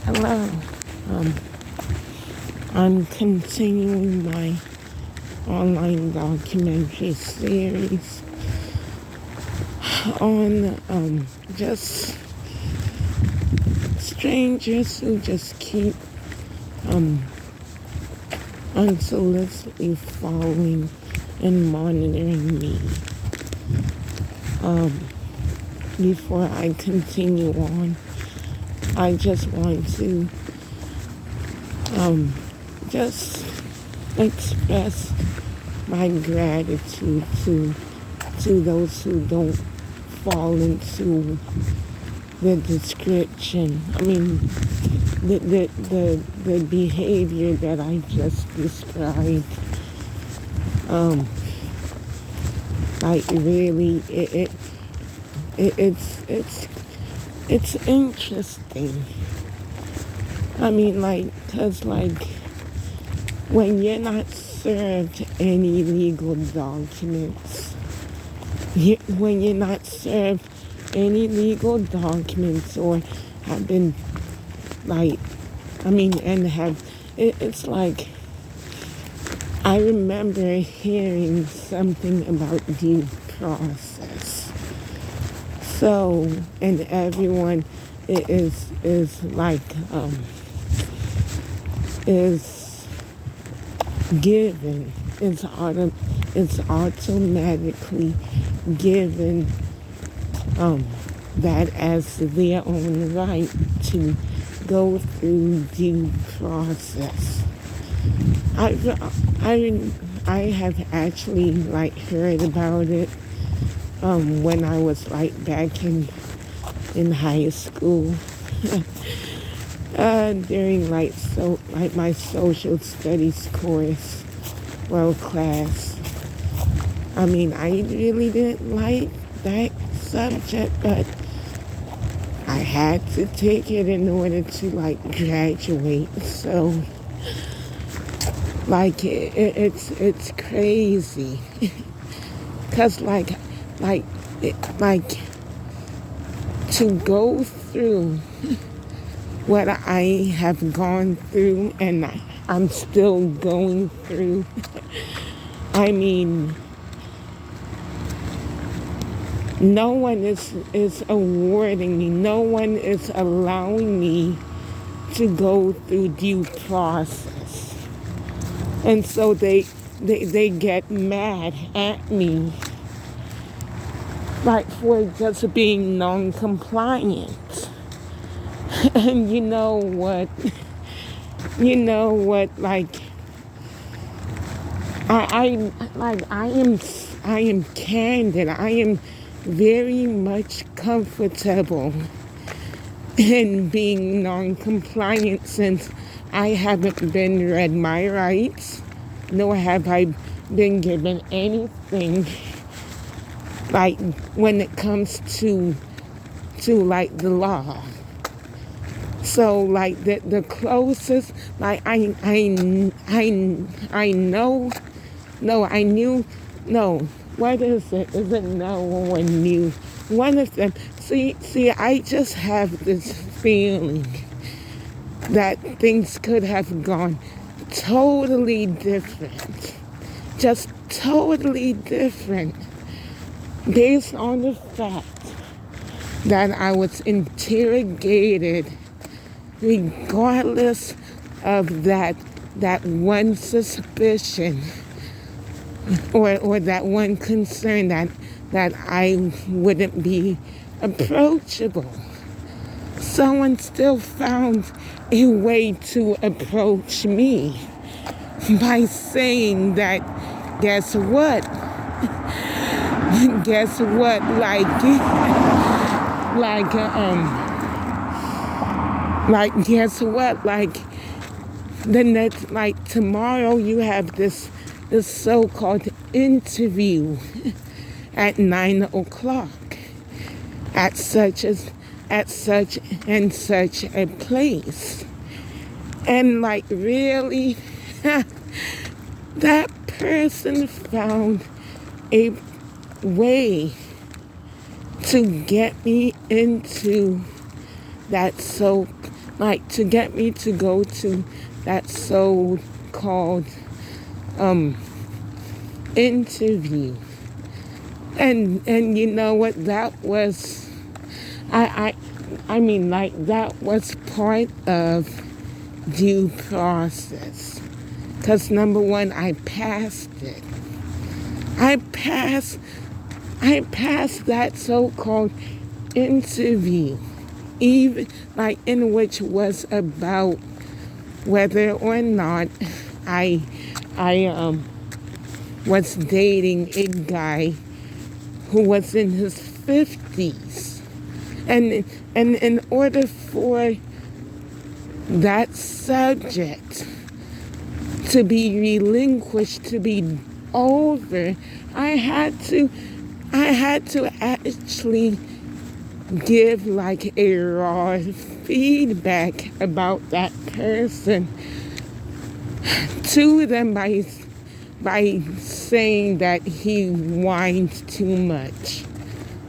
Hello. Um, I'm continuing my online documentary series on just strangers who just keep unsolicitedly following and monitoring me. Before I continue on, I just want to just express my gratitude to those who don't fall into the description. I mean, the behavior that I just described. Like really, it's interesting. I mean, like, 'cause like when you're not served any legal documents, when you're not served any legal documents or have been like, it's like, I remember hearing something about due process. So, and everyone is like, is given, it's automatically given that as their own right to go through due process. I have actually like heard about it when I was like back in high school during like my social studies course, class. I mean, I really didn't like that subject, but I had to take it in order to like graduate. So like it's crazy, 'cause like to go through what I have gone through and I'm still going through. I mean, no one is awarding me, no one is allowing me to go through due process. And so they get mad at me, like, for just being non-compliant. And you know what, like, I am candid. I am very much comfortable in being non-compliant since I haven't been read my rights, nor have I been given anything like when it comes to like the law. So like the closest, like I know, no, I knew, no, what is it? Is it no or knew? One of them. See, I just have this feeling that things could have gone totally different. Just totally different. Based on the fact that I was interrogated regardless of that one suspicion or that one concern that I wouldn't be approachable. Someone still found a way to approach me by saying that, guess what? Guess what? Guess what? Like, the next, like, tomorrow you have this so-called interview at 9:00 at such and such a place. And like, really, that person found a way to get me into that like to get me to go to that so-called interview. And you know what, that was, I mean, like, that was part of due process. Because number one, I passed it. I passed that so-called interview, even like in which was about whether or not I was dating a guy who was in his 50s. And in order for that subject to be relinquished, to be over, I had to actually give like a raw feedback about that person to them by saying that he whined too much.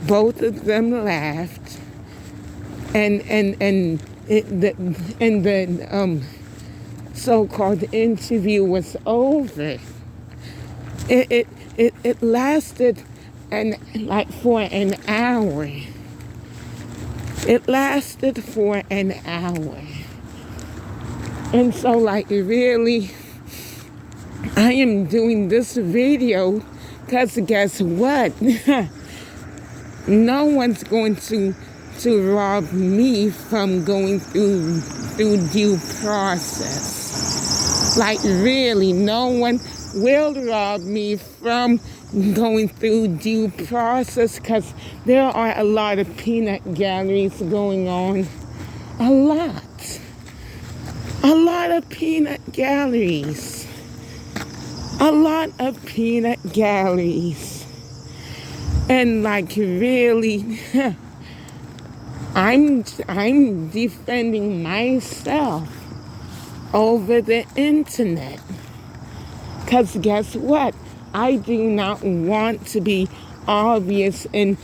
Both of them laughed, and the so-called interview was over. It lasted for an hour. It lasted for an hour. And so like really, I am doing this video because guess what? No one's going to rob me from going through due process. Like really, no one will rob me from going through due process because there are a lot of peanut galleries going on. A lot of peanut galleries. A lot of peanut galleries. And like really, I'm defending myself over the internet. Because guess what? I do not want to be obvious in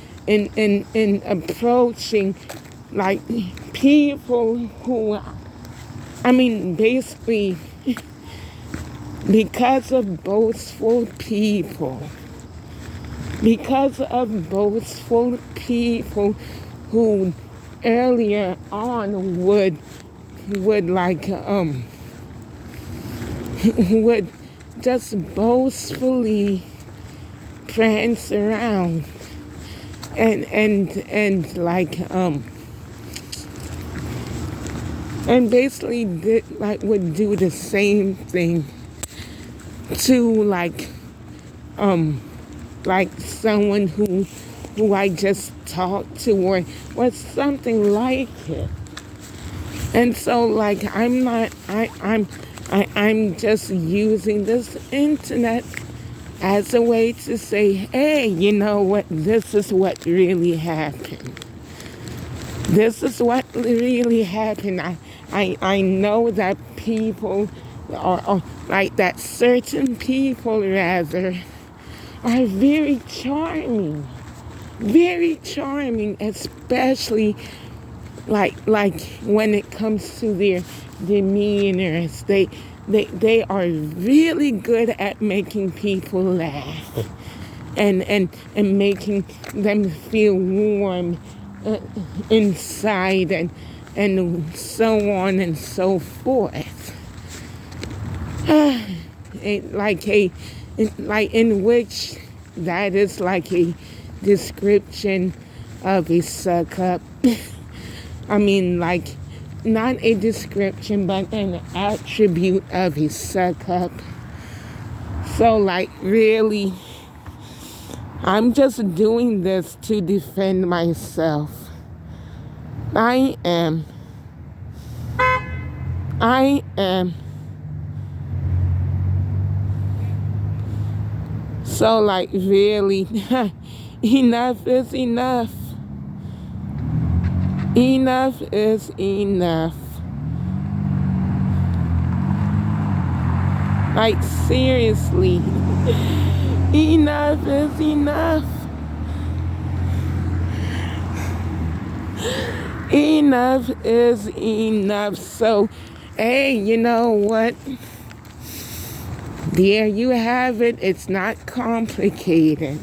approaching like people who, I mean, basically because of boastful people. Because of boastful people who earlier on would just boastfully prance around and basically would do the same thing to like someone who I just talked to or something like it. And so like I'm just using this internet as a way to say, hey, you know what, this is what really happened. This is what really happened. I know that people or like that certain people rather are very charming, especially like when it comes to their demeanors. They are really good at making people laugh and making them feel warm inside and so on and so forth. In which that is like a description of a suck up. I mean, like, not a description, but an attribute of a suck up. So, like, really, I'm just doing this to defend myself. I am. So, like, really, enough is enough. Enough is enough. Like, seriously, enough is enough. Enough is enough. So, hey, you know what? There you have it. It's not complicated.